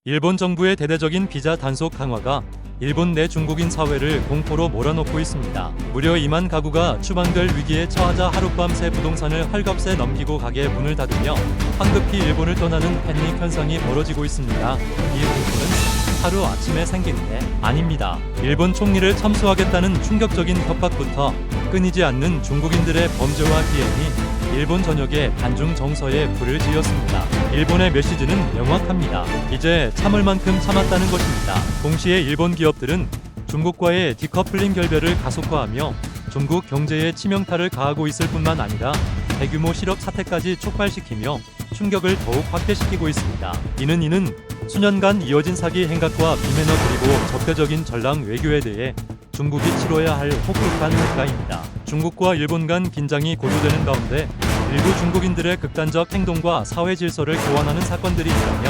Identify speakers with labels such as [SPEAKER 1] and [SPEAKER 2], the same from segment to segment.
[SPEAKER 1] 일본 정부의 대대적인 비자 단속 강화가 일본 내 중국인 사회를 공포로 몰아넣고 있습니다. 무려 2만 가구가 추방될 위기에 처하자 하룻밤새 부동산을 헐값에 넘기고 가게 문을 닫으며 황급히 일본을 떠나는 패닉 현상이 벌어지고 있습니다. 이 공포는 하루 아침에 생긴 게 아닙니다. 일본 총리를 참수하겠다는 충격적인 협박부터 끊이지 않는 중국인들의 범죄와 비행이 일본 전역에 반중 정서에 불을 지었습니다. 일본의 메시지는 명확합니다. 이제 참을 만큼 참았다는 것입니다. 동시에 일본 기업들은 중국과의 디커플링 결별을 가속화하며 중국 경제에 치명타를 가하고 있을 뿐만 아니라 대규모 실업 사태까지 촉발시키며 충격을 더욱 확대시키고 있습니다. 이는 수년간 이어진 사기 행각과 비매너 그리고 적대적인 전랑 외교에 대해 중국이 치러야 할 혹독한 대가입니다. 중국과 일본 간 긴장이 고조되는 가운데 일부 중국인들의 극단적 행동과 사회 질서를 교환하는 사건들이 일어나며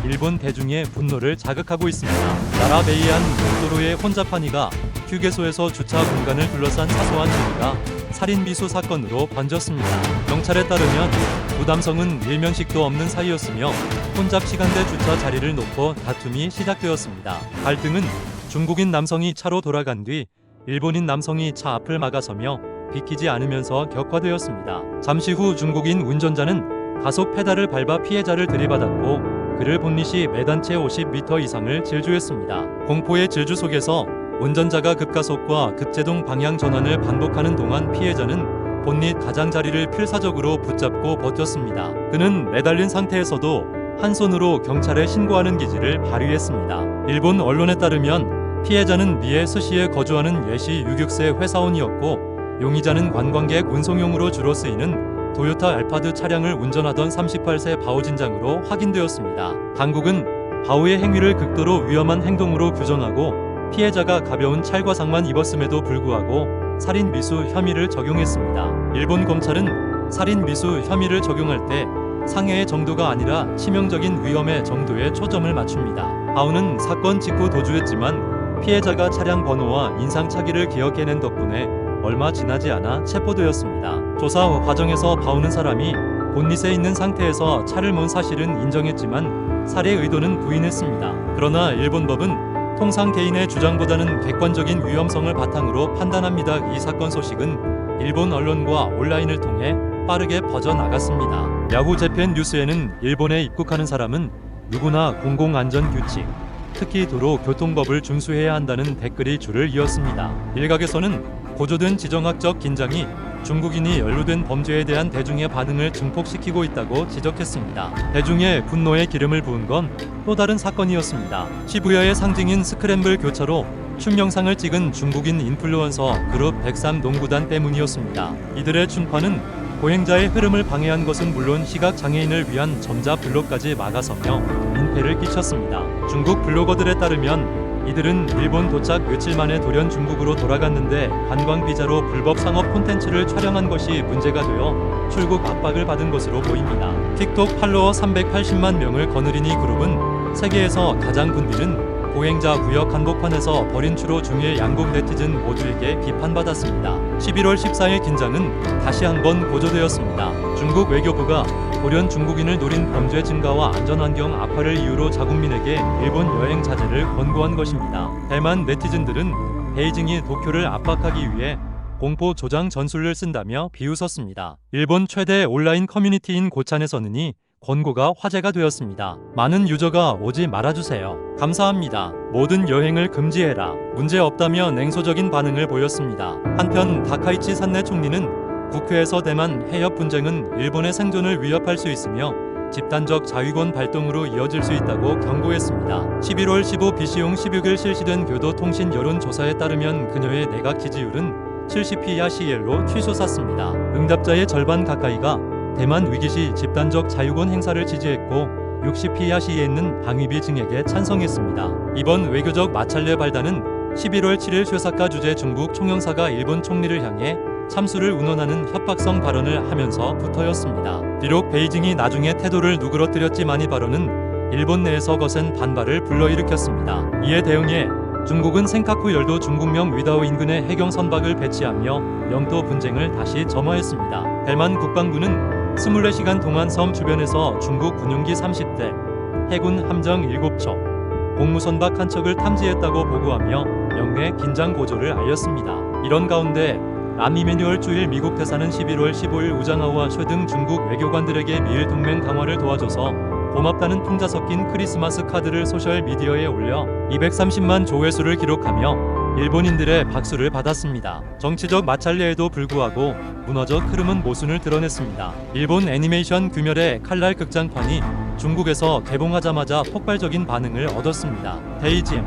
[SPEAKER 1] 일본 대중의 분노를 자극하고 있습니다. 나라베이안 고도로의 혼잡한 이가 휴게소에서 주차 공간을 둘러싼 사소한 문의가 살인 미수 사건으로 번졌습니다. 경찰에 따르면 두 남성은 일면식도 없는 사이였으며 혼잡 시간대 주차 자리를 놓고 다툼이 시작되었습니다. 갈등은 중국인 남성이 차로 돌아간 뒤 일본인 남성이 차 앞을 막아서며 비키지 않으면서 격화되었습니다. 잠시 후 중국인 운전자는 가속 페달을 밟아 피해자를 들이받았고 그를 본닛이 매단채 50m 이상을 질주했습니다. 공포의 질주 속에서 운전자가 급가속과 급제동 방향 전환을 반복하는 동안 피해자는 본닛 가장자리를 필사적으로 붙잡고 버텼습니다. 그는 매달린 상태에서도 한 손으로 경찰에 신고하는 기지를 발휘했습니다. 일본 언론에 따르면 피해자는 미에 스시에 거주하는 예시 유격세 회사원이었고 용의자는 관광객 운송용으로 주로 쓰이는 도요타 알파드 차량을 운전하던 38세 바오진장으로 확인되었습니다. 당국은 바오의 행위를 극도로 위험한 행동으로 규정하고 피해자가 가벼운 찰과상만 입었음에도 불구하고 살인 미수 혐의를 적용했습니다. 일본 검찰은 살인 미수 혐의를 적용할 때 상해의 정도가 아니라 치명적인 위험의 정도에 초점을 맞춥니다. 바오는 사건 직후 도주했지만 피해자가 차량 번호와 인상착의를 기억해낸 덕분에 얼마 지나지 않아 체포되었습니다. 조사 과정에서 바오는 사람이 본닛에 있는 상태에서 차를 몬 사실은 인정했지만 살해 의도는 부인했습니다. 그러나 일본 법은 통상 개인의 주장보다는 객관적인 위험성을 바탕으로 판단합니다. 이 사건 소식은 일본 언론과 온라인을 통해 빠르게 퍼져나갔습니다. 야후 재팬 뉴스에는 일본에 입국하는 사람은 누구나 공공안전규칙, 특히 도로교통법을 준수해야 한다는 댓글이 줄을 이었습니다. 일각에서는 고조된 지정학적 긴장이 중국인이 연루된 범죄에 대한 대중의 반응을 증폭시키고 있다고 지적했습니다. 대중의 분노에 기름을 부은 건 또 다른 사건이었습니다. 시부야의 상징인 스크램블 교차로 춤 영상을 찍은 중국인 인플루언서 그룹 103 농구단 때문이었습니다. 이들의 춤파는 보행자의 흐름을 방해한 것은 물론 시각장애인을 위한 점자 블록까지 막아서며 민폐를 끼쳤습니다. 중국 블로거들에 따르면 이들은 일본 도착 며칠 만에 돌연 중국으로 돌아갔는데 관광 비자로 불법 상업 콘텐츠를 촬영한 것이 문제가 되어 출국 압박을 받은 것으로 보입니다. 틱톡 팔로워 380만 명을 거느린 이 그룹은 세계에서 가장 분비는 보행자 구역 한복판에서 벌인 추로 중일 양국 네티즌 모두에게 비판받았습니다. 11월 14일 긴장은 다시 한번 고조되었습니다. 중국 외교부가 돌연 중국인을 노린 범죄 증가와 안전환경 악화를 이유로 자국민에게 일본 여행 자제를 권고한 것입니다. 대만 네티즌들은 베이징이 도쿄를 압박하기 위해 공포 조장 전술을 쓴다며 비웃었습니다. 일본 최대 온라인 커뮤니티인 고찬에서는 이 권고가 화제가 되었습니다. 많은 유저가 오지 말아주세요. 감사합니다. 모든 여행을 금지해라. 문제 없다며 냉소적인 반응을 보였습니다. 한편 다카이치 산내 총리는 국회에서 대만 해협 분쟁은 일본의 생존을 위협할 수 있으며 집단적 자위권 발동으로 이어질 수 있다고 경고했습니다. 11월 15 BC용 16일 실시된 교도통신 여론조사에 따르면 그녀의 내각 지지율은 70%로 치솟았습니다. 응답자의 절반 가까이가 대만 위기 시 집단적 자유권 행사를 지지했고 60%는 방위비 증액에 찬성했습니다. 이번 외교적 마찰내 발단은 11월 7일 쇠사카 주재 중국 총영사가 일본 총리를 향해 참수를 운운하는 협박성 발언을 하면서부터였습니다. 비록 베이징이 나중에 태도를 누그러뜨렸지만 이 발언은 일본 내에서 거센 반발을 불러일으켰습니다. 이에 대응해 중국은 센카쿠 열도 중국명 위다오 인근에 해경 선박을 배치하며 영토 분쟁을 다시 점화했습니다. 대만 국방부는 24시간 동안 섬 주변에서 중국 군용기 30대, 해군 함정 7척, 공무선박 1척을 탐지했다고 보고하며 영내 긴장 고조를 알렸습니다. 이런 가운데 람 이메뉴얼 주일 미국 대사는 11월 15일 우장하오와 쉐 등 중국 외교관들에게 미일 동맹 강화를 도와줘서 고맙다는 풍자 섞인 크리스마스 카드를 소셜미디어에 올려 230만 조회수를 기록하며 일본인들의 박수를 받았습니다. 정치적 마찰리에도 불구하고 무너져 흐름은 모순을 드러냈습니다. 일본 애니메이션 귀멸의 칼날 극장판이 중국에서 개봉하자마자 폭발적인 반응을 얻었습니다. 베이징,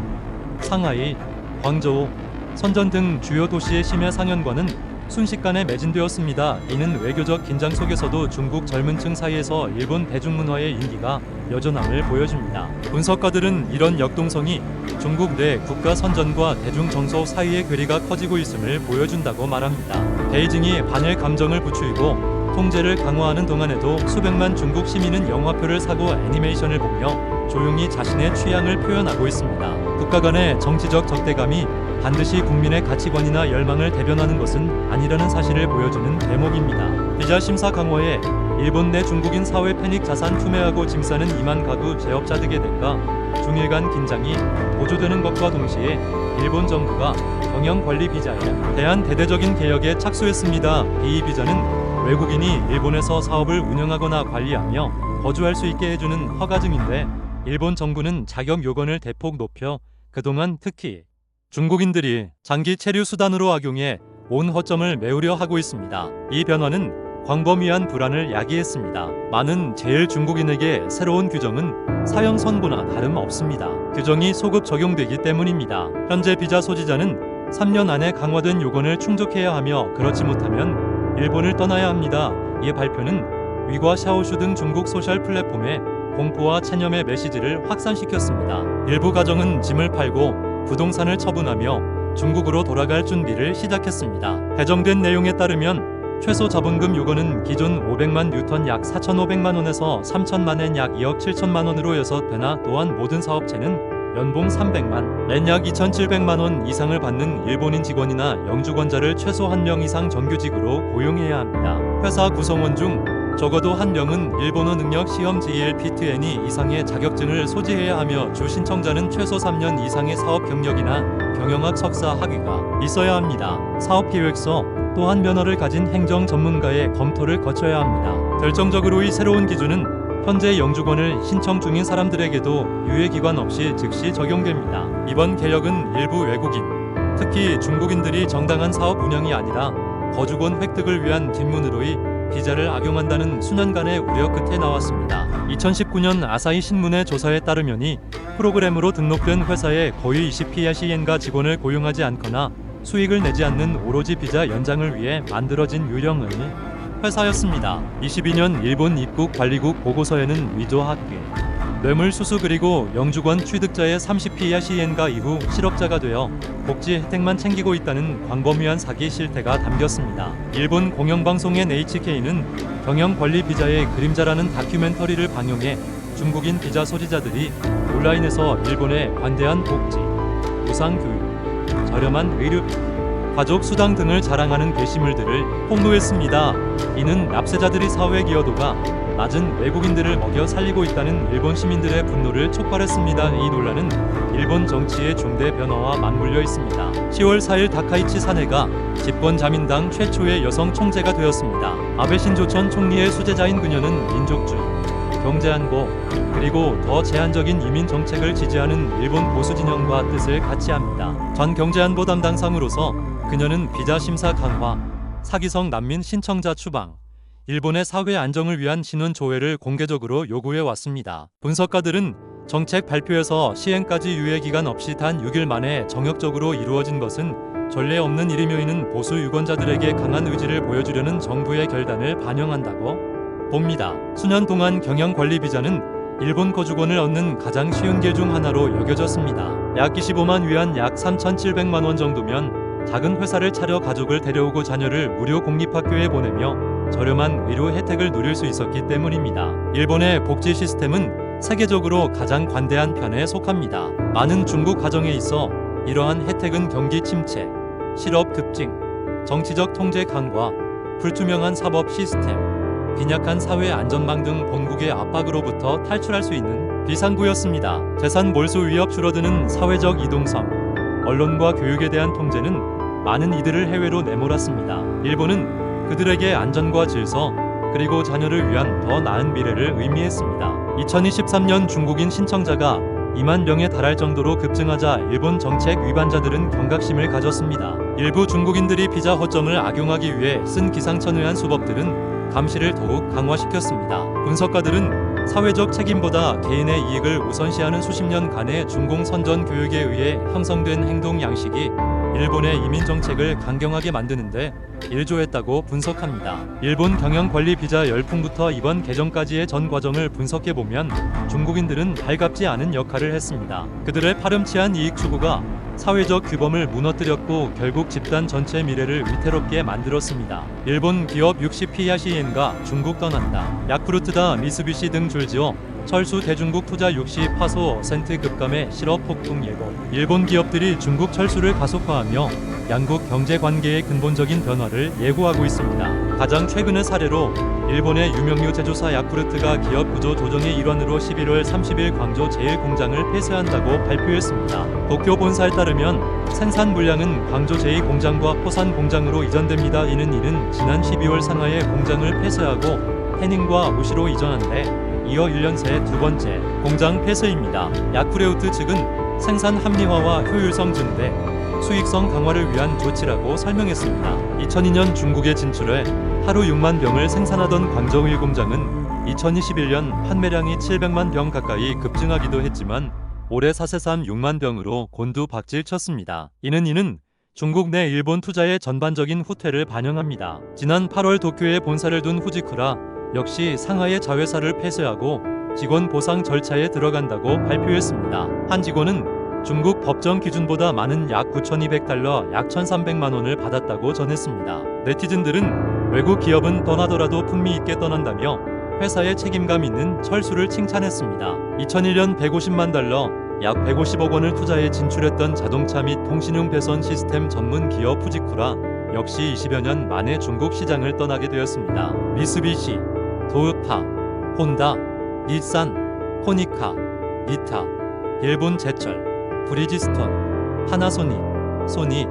[SPEAKER 1] 상하이, 광저우, 선전 등 주요 도시의 심야 상영관은 순식간에 매진되었습니다. 이는 외교적 긴장 속에서도 중국 젊은층 사이에서 일본 대중문화의 인기가 여전함을 보여줍니다. 분석가들은 이런 역동성이 중국 내 국가 선전과 대중 정서 사이의 괴리가 커지고 있음을 보여준다고 말합니다. 베이징이 반일 감정을 부추기고 통제를 강화하는 동안에도 수백만 중국 시민은 영화표를 사고 애니메이션을 보며 조용히 자신의 취향을 표현하고 있습니다. 국가 간의 정치적 적대감이 반드시 국민의 가치관이나 열망을 대변하는 것은 아니라는 사실을 보여주는 대목입니다. 비자 심사 강화에 일본 내 중국인 사회 패닉 자산 투매하고 짐 싸는 2만 가구 제업자 득의 대가 중일 간 긴장이 고조되는 것과 동시에 일본 정부가 경영 관리 비자에 대한 대대적인 개혁에 착수했습니다. 이 비자는 외국인이 일본에서 사업을 운영하거나 관리하며 거주할 수 있게 해주는 허가증인데 일본 정부는 자격 요건을 대폭 높여 그동안 특히 중국인들이 장기 체류 수단으로 악용해 온 허점을 메우려 하고 있습니다. 이 변화는 광범위한 불안을 야기했습니다. 많은 제일 중국인에게 새로운 규정은 사형 선고나 다름없습니다. 규정이 소급 적용되기 때문입니다. 현재 비자 소지자는 3년 안에 강화된 요건을 충족해야 하며 그렇지 못하면 일본을 떠나야 합니다. 이 발표는 위과 샤오슈 등 중국 소셜 플랫폼에 공포와 체념의 메시지를 확산시켰습니다. 일부 가정은 짐을 팔고 부동산을 처분하며 중국으로 돌아갈 준비를 시작했습니다. 개정된 내용에 따르면 최소 자본금 요건은 기존 500만 뉴턴 약 4,500만 원에서 3천만 엔 약 2억 7천만 원으로 6배나 또한 모든 사업체는 연봉 300만 엔 약 2,700만 원 이상을 받는 일본인 직원이나 영주권자를 최소 1명 이상 정규직으로 고용해야 합니다. 회사 구성원 중 적어도 1명은 일본어 능력 시험 JLPT-N2 이상의 자격증을 소지해야 하며 주 신청자는 최소 3년 이상의 사업 경력이나 경영학 석사 학위가 있어야 합니다. 사업 계획서 또한 면허를 가진 행정 전문가의 검토를 거쳐야 합니다. 결정적으로 이 새로운 기준은 현재 영주권을 신청 중인 사람들에게도 유예 기간 없이 즉시 적용됩니다. 이번 개혁은 일부 외국인, 특히 중국인들이 정당한 사업 운영이 아니라 거주권 획득을 위한 뒷문으로의 비자를 악용한다는 수년간의 우려 끝에 나왔습니다. 2019년 아사히 신문의 조사에 따르면이 프로그램으로 등록된 회사에 거의 20PRCN가 직원을 고용하지 않거나 수익을 내지 않는 오로지 비자 연장을 위해 만들어진 유형의 회사였습니다. 22년 일본 입국관리국 보고서에는 위조 학계, 뇌물수수 그리고 영주권 취득자의 30PRCN가 이후 실업자가 되어 복지 혜택만 챙기고 있다는 광범위한 사기 실태가 담겼습니다. 일본 공영방송인 HK는 경영관리 비자의 그림자라는 다큐멘터리를 방영해 중국인 비자 소지자들이 온라인에서 일본의 관대한 복지, 무상교육, 저렴한 의료비, 가족 수당 등을 자랑하는 게시물들을 폭로했습니다. 이는 납세자들의 사회 기여도가 낮은 외국인들을 먹여 살리고 있다는 일본 시민들의 분노를 촉발했습니다. 이 논란은 일본 정치의 중대 변화와 맞물려 있습니다. 10월 4일 다카이치 사네가 집권자민당 최초의 여성 총재가 되었습니다. 아베 신조 전 총리의 수제자인 그녀는 민족주의, 경제안보, 그리고 더 제한적인 이민 정책을 지지하는 일본 보수 진영과 뜻을 같이 합니다. 전 경제안보 담당상으로서 그녀는 비자 심사 강화, 사기성 난민 신청자 추방, 일본의 사회 안정을 위한 신원 조회를 공개적으로 요구해 왔습니다. 분석가들은 정책 발표에서 시행까지 유예 기간 없이 단 6일 만에 정역적으로 이루어진 것은 전례 없는 일이며 이는 보수 유권자들에게 강한 의지를 보여주려는 정부의 결단을 반영한다고 봅니다. 수년 동안 경영관리 비자는 일본 거주권을 얻는 가장 쉬운 길 중 하나로 여겨졌습니다. 약 25만 위안 약 3,700만 원 정도면 작은 회사를 차려 가족을 데려오고 자녀를 무료 공립학교에 보내며 저렴한 의료 혜택을 누릴 수 있었기 때문입니다. 일본의 복지 시스템은 세계적으로 가장 관대한 편에 속합니다. 많은 중국 가정에 있어 이러한 혜택은 경기 침체, 실업 급증, 정치적 통제 강화, 불투명한 사법 시스템, 빈약한 사회 안전망 등 본국의 압박으로부터 탈출할 수 있는 비상구였습니다. 재산 몰수 위협 줄어드는 사회적 이동성, 언론과 교육에 대한 통제는 많은 이들을 해외로 내몰았습니다. 일본은 그들에게 안전과 질서, 그리고 자녀를 위한 더 나은 미래를 의미했습니다. 2023년 중국인 신청자가 2만 명에 달할 정도로 급증하자 일본 정책 위반자들은 경각심을 가졌습니다. 일부 중국인들이 비자 허점을 악용하기 위해 쓴 기상천외한 수법들은 감시를 더욱 강화시켰습니다. 분석가들은 사회적 책임보다 개인의 이익을 우선시하는 수십 년간의 중공 선전 교육에 의해 형성된 행동 양식이 일본의 이민 정책을 강경하게 만드는데 일조했다고 분석합니다. 일본 경영관리 비자 열풍부터 이번 개정까지의 전 과정을 분석해보면 중국인들은 달갑지 않은 역할을 했습니다. 그들의 파렴치한 이익 추구가 사회적 규범을 무너뜨렸고 결국 집단 전체 미래를 위태롭게 만들었습니다. 일본 기업 60피 야시엔가 중국 떠난다. 야쿠르트다 미쓰비시 등 줄지어 철수 대중국 투자 60% 급감의 실업 폭등 예고. 일본 기업들이 중국 철수를 가속화하며 양국 경제 관계의 근본적인 변화를 예고하고 있습니다. 가장 최근의 사례로 일본의 유명유 제조사 야쿠르트가 기업 구조 조정의 일환으로 11월 30일 광주 제1공장을 폐쇄한다고 발표했습니다. 도쿄 본사에 따르면 생산 물량은 광주 제2공장과 포산 공장으로 이전됩니다. 이는 지난 12월 상하이의 공장을 폐쇄하고 해닝과 우시로 이전한 데 이어 1년 새 두 번째 공장 폐쇄입니다. 야쿠레우트 측은 생산 합리화와 효율성 증대, 수익성 강화를 위한 조치라고 설명했습니다. 2002년 중국에 진출해 하루 6만 병을 생산하던 광저우 1공장은 2021년 판매량이 700만 병 가까이 급증하기도 했지만 올해 사세삼 6만 병으로 곤두박질 쳤습니다. 이는 중국 내 일본 투자의 전반적인 후퇴를 반영합니다. 지난 8월 도쿄에 본사를 둔 후지쿠라 역시 상하이의 자회사를 폐쇄하고 직원 보상 절차에 들어간다고 발표했습니다. 한 직원은 중국 법정 기준보다 많은 약 9,200달러, 약 1,300만 원을 받았다고 전했습니다. 네티즌들은 외국 기업은 떠나더라도 품위 있게 떠난다며 회사의 책임감 있는 철수를 칭찬했습니다. 2001년 150만 달러, 약 150억 원을 투자해 진출했던 자동차 및 통신용 배선 시스템 전문 기업 후지쿠라 역시 20여 년 만에 중국 시장을 떠나게 되었습니다. 미쓰비시, 도요타, 혼다, 닛산, 코니카, 니타, 일본 제철, 브리지스톤, 파나소닉, 소니,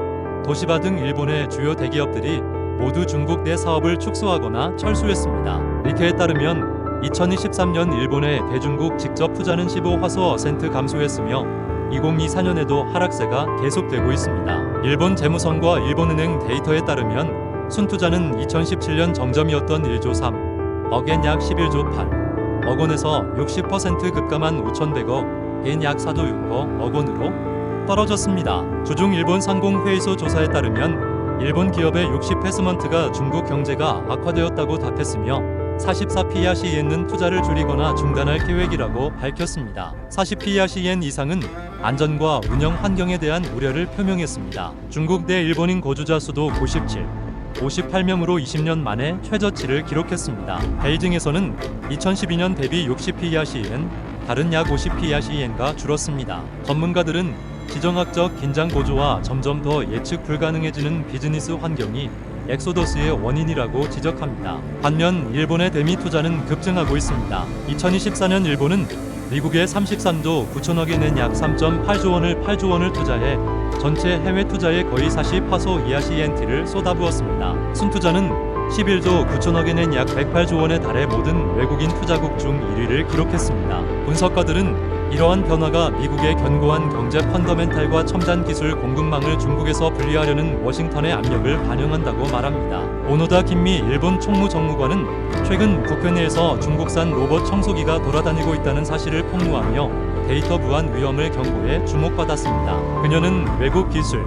[SPEAKER 1] 도시바 등 일본의 주요 대기업들이 모두 중국 내 사업을 축소하거나 철수했습니다. 리케에 따르면 2023년 일본의 대중국 직접 투자는 15% 감소했으며 2024년에도 하락세가 계속되고 있습니다. 일본 재무성과 일본은행 데이터에 따르면 순투자는 2017년 정점이었던 1조 3억엔 약 11조 8억 원에서 60% 급감한 5,100억엔 약 4조 6억 원으로 떨어졌습니다. 주중 일본 상공회의소 조사에 따르면 일본 기업의 60%가 중국 경제가 악화되었다고 답했으며 44피야시엔은 투자를 줄이거나 중단할 계획이라고 밝혔습니다. 40피야시엔 이상은 안전과 운영 환경에 대한 우려를 표명했습니다. 중국 내 일본인 거주자 수도 58명으로 20년 만에 최저치를 기록했습니다. 베이징에서는 2012년 대비 60피야시엔, 다른 약 50피야시엔가 줄었습니다. 전문가들은 지정학적 긴장 고조와 점점 더 예측 불가능해지는 비즈니스 환경이 엑소더스의 원인이라고 지적합니다. 반면 일본의 대미 투자는 급증하고 있습니다. 2024년 일본은 미국의 33조 9천억엔엔 약 3.8조 원을 8조 원을 투자해 전체 해외 투자의 거의 40% 이하시엔티를 쏟아부었습니다. 순투자는 11조 9천억엔엔 약 108조 원에 달해 모든 외국인 투자국 중 1위를 기록했습니다. 분석가들은 이러한 변화가 미국의 견고한 경제 펀더멘탈과 첨단 기술 공급망을 중국에서 분리하려는 워싱턴의 압력을 반영한다고 말합니다. 오노다 김미 일본 총무정무관은 최근 국회 내에서 중국산 로봇 청소기가 돌아다니고 있다는 사실을 폭로하며 데이터 무한 위험을 경고해 주목받았습니다. 그녀는 외국 기술,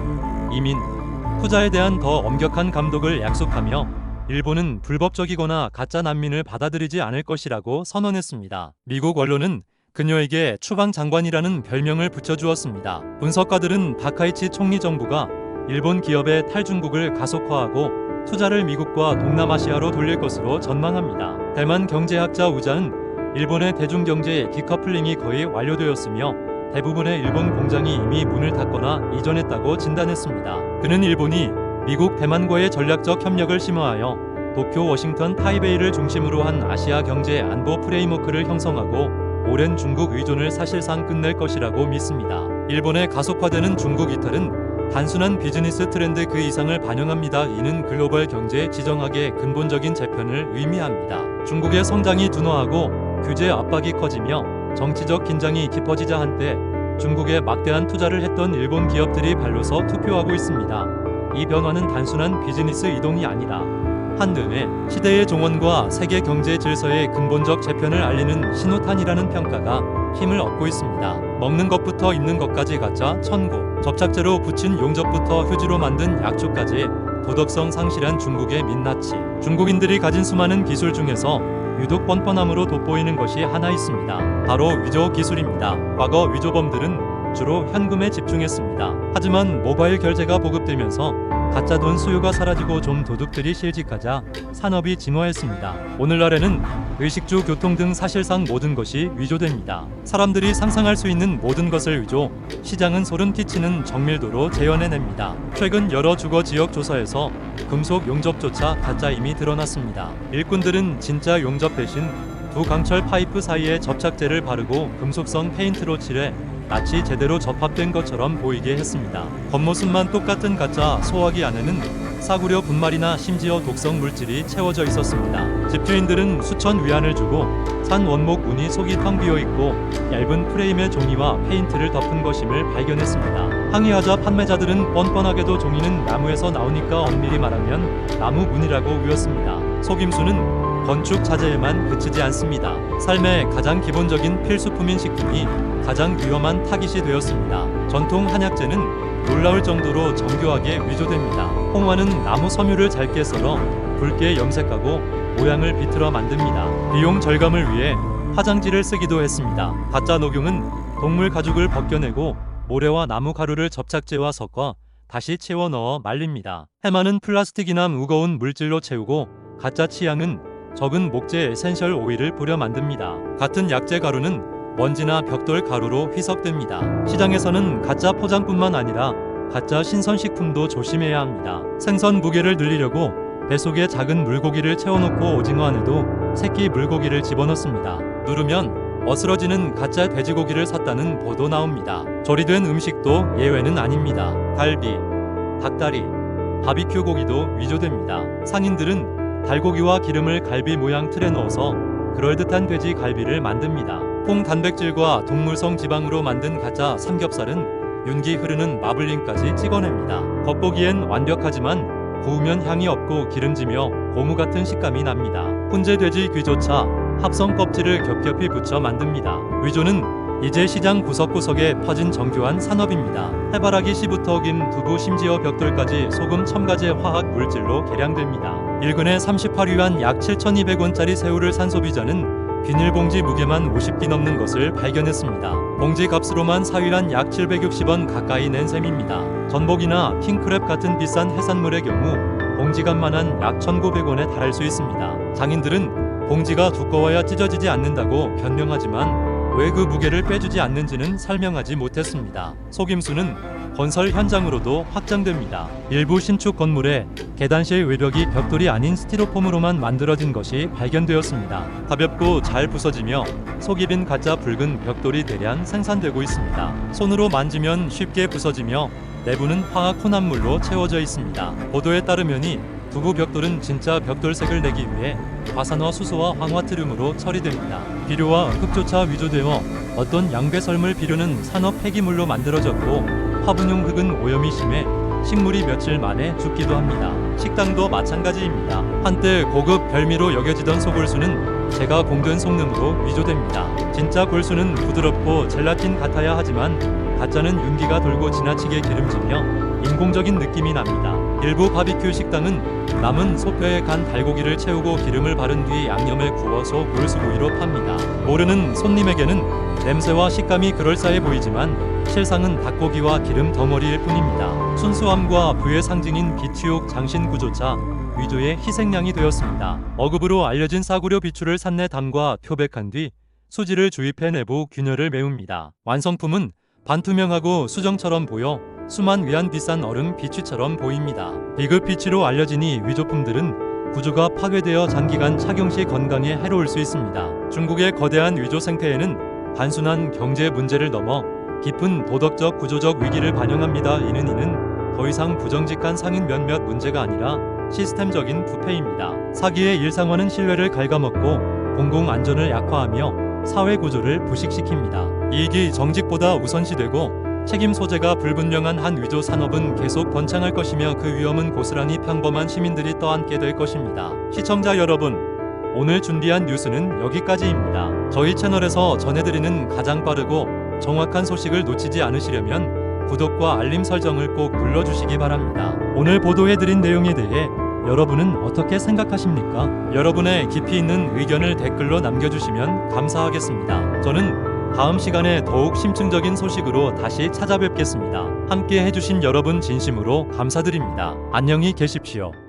[SPEAKER 1] 이민, 투자에 대한 더 엄격한 감독을 약속하며 일본은 불법적이거나 가짜 난민을 받아들이지 않을 것이라고 선언했습니다. 미국 언론은 그녀에게 추방장관이라는 별명을 붙여주었습니다. 분석가들은 다카이치 총리 정부가 일본 기업의 탈중국을 가속화하고 투자를 미국과 동남아시아로 돌릴 것으로 전망합니다. 대만 경제학자 우자는 일본의 대중경제의 디커플링이 거의 완료되었으며 대부분의 일본 공장이 이미 문을 닫거나 이전했다고 진단했습니다. 그는 일본이 미국 대만과의 전략적 협력을 심화하여 도쿄, 워싱턴, 타이베이를 중심으로 한 아시아 경제 안보 프레임워크를 형성하고 오랜 중국 의존을 사실상 끝낼 것이라고 믿습니다. 일본의 가속화되는 중국 이탈은 단순한 비즈니스 트렌드 그 이상을 반영합니다. 이는 글로벌 경제의 지정학의 근본적인 재편을 의미합니다. 중국의 성장이 둔화하고 규제 압박이 커지며 정치적 긴장이 깊어지자 한때 중국에 막대한 투자를 했던 일본 기업들이 발로서 투표하고 있습니다. 이 변화는 단순한 비즈니스 이동이 아니라 한등의 시대의 종언과 세계 경제 질서의 근본적 재편을 알리는 신호탄이라는 평가가 힘을 얻고 있습니다. 먹는 것부터 입는 것까지 가짜, 천고, 접착제로 붙인 용접부터 휴지로 만든 약초까지 도덕성 상실한 중국의 민낯이 중국인들이 가진 수많은 기술 중에서 유독 뻔뻔함으로 돋보이는 것이 하나 있습니다. 바로 위조 기술입니다. 과거 위조범들은 주로 현금에 집중했습니다. 하지만 모바일 결제가 보급되면서 가짜 돈 수요가 사라지고 좀 도둑들이 실직하자 산업이 진화했습니다. 오늘날에는 의식주, 교통 등 사실상 모든 것이 위조됩니다. 사람들이 상상할 수 있는 모든 것을 위조, 시장은 소름 끼치는 정밀도로 재현해냅니다. 최근 여러 주거 지역 조사에서 금속 용접조차 가짜임이 드러났습니다. 일꾼들은 진짜 용접 대신 두 강철 파이프 사이에 접착제를 바르고 금속성 페인트로 칠해 마치 제대로 접합된 것처럼 보이게 했습니다. 겉모습만 똑같은 가짜 소화기 안에는 싸구려 분말이나 심지어 독성 물질이 채워져 있었습니다. 집주인들은 수천 위안을 주고 산 원목 운이 속이 텅 비어 있고 얇은 프레임의 종이와 페인트를 덮은 것임을 발견했습니다. 항의하자 판매자들은 뻔뻔하게도 종이는 나무에서 나오니까 엄밀히 말하면 나무 문이라고 우겼습니다. 속임수는 건축 자재에만 그치지 않습니다. 삶의 가장 기본적인 필수품인 식품이 가장 위험한 타깃이 되었습니다. 전통 한약재는 놀라울 정도로 정교하게 위조됩니다. 홍화는 나무 섬유를 잘게 썰어 붉게 염색하고 모양을 비틀어 만듭니다. 비용 절감을 위해 화장지를 쓰기도 했습니다. 가짜 녹용은 동물 가죽을 벗겨내고 모래와 나무 가루를 접착제와 섞어 다시 채워 넣어 말립니다. 해마는 플라스틱이나 무거운 물질로 채우고 가짜 치약은 적은 목재 에센셜 오일을 뿌려 만듭니다. 같은 약재 가루는 먼지나 벽돌 가루로 희석됩니다. 시장에서는 가짜 포장뿐만 아니라 가짜 신선식품도 조심해야 합니다. 생선 무게를 늘리려고 뱃속에 작은 물고기를 채워놓고 오징어 안에도 새끼 물고기를 집어넣습니다. 누르면 어스러지는 가짜 돼지고기를 샀다는 보도 나옵니다. 조리된 음식도 예외는 아닙니다. 갈비, 닭다리, 바비큐 고기도 위조됩니다. 상인들은 달고기와 기름을 갈비 모양 틀에 넣어서 그럴듯한 돼지 갈비를 만듭니다. 콩 단백질과 동물성 지방으로 만든 가짜 삼겹살은 윤기 흐르는 마블링까지 찍어냅니다. 겉보기엔 완벽하지만 구우면 향이 없고 기름지며 고무 같은 식감이 납니다. 훈제 돼지 귀조차 합성 껍질을 겹겹이 붙여 만듭니다. 위조는 이제 시장 구석구석에 퍼진 정교한 산업입니다. 해바라기 씨부터 김, 두부, 심지어 벽돌까지 소금, 첨가제, 화학 물질로 개량됩니다. 1근에 38위안 약 7,200원짜리 새우를 산 소비자는 비닐봉지 무게만 50기 넘는 것을 발견했습니다. 봉지 값으로만 사위란 약 760원 가까이 낸 셈입니다. 전복이나 킹크랩 같은 비싼 해산물의 경우 봉지값만한 약 1,900원에 달할 수 있습니다. 장인들은 봉지가 두꺼워야 찢어지지 않는다고 변명하지만 왜 그 무게를 빼주지 않는지는 설명하지 못했습니다. 속임수는 건설 현장으로도 확장됩니다. 일부 신축 건물의 계단실 외벽이 벽돌이 아닌 스티로폼으로만 만들어진 것이 발견되었습니다. 가볍고 잘 부서지며 속이 빈 가짜 붉은 벽돌이 대량 생산되고 있습니다. 손으로 만지면 쉽게 부서지며 내부는 화학 혼합물로 채워져 있습니다. 보도에 따르면이 두부 벽돌은 진짜 벽돌색을 내기 위해 과산화 수소와 황화트륨으로 처리됩니다. 비료와 흙조차 위조되어 어떤 양배설물 비료는 산업 폐기물로 만들어졌고 화분용 흙은 오염이 심해 식물이 며칠 만에 죽기도 합니다. 식당도 마찬가지입니다. 한때 고급 별미로 여겨지던 소골수는 제가 공든 속눈으로 위조됩니다. 진짜 골수는 부드럽고 젤라틴 같아야 하지만 가짜는 윤기가 돌고 지나치게 기름지며 인공적인 느낌이 납니다. 일부 바비큐 식당은 남은 소뼈에 간 달고기를 채우고 기름을 바른 뒤 양념에 구워서 골수구이로 팝니다. 모르는 손님에게는 냄새와 식감이 그럴싸해 보이지만 실상은 닭고기와 기름 덩어리일 뿐입니다. 순수함과 부의 상징인 비치옥 장신구조차 위조의 희생양이 되었습니다. 어급으로 알려진 싸구려 비추를 산내 담가 표백한 뒤 수지를 주입해 내부 균열을 메웁니다. 완성품은 반투명하고 수정처럼 보여 수만 위안 비싼 얼음 비취처럼 보입니다. 비급 비취로 알려지니 위조품들은 구조가 파괴되어 장기간 착용 시 건강에 해로울 수 있습니다. 중국의 거대한 위조 생태에는 단순한 경제 문제를 넘어 깊은 도덕적 구조적 위기를 반영합니다. 이는 더 이상 부정직한 상인 몇몇 문제가 아니라 시스템적인 부패입니다. 사기의 일상화는 신뢰를 갉아먹고 공공 안전을 약화하며 사회 구조를 부식시킵니다. 이익이 정직보다 우선시되고 책임 소재가 불분명한 한 위조 산업은 계속 번창할 것이며 그 위험은 고스란히 평범한 시민들이 떠안게 될 것입니다. 시청자 여러분, 오늘 준비한 뉴스는 여기까지입니다. 저희 채널에서 전해드리는 가장 빠르고 정확한 소식을 놓치지 않으시려면 구독과 알림 설정을 꼭 눌러주시기 바랍니다. 오늘 보도해드린 내용에 대해 여러분은 어떻게 생각하십니까? 여러분의 깊이 있는 의견을 댓글로 남겨주시면 감사하겠습니다. 저는 다음 시간에 더욱 심층적인 소식으로 다시 찾아뵙겠습니다. 함께 해주신 여러분 진심으로 감사드립니다. 안녕히 계십시오.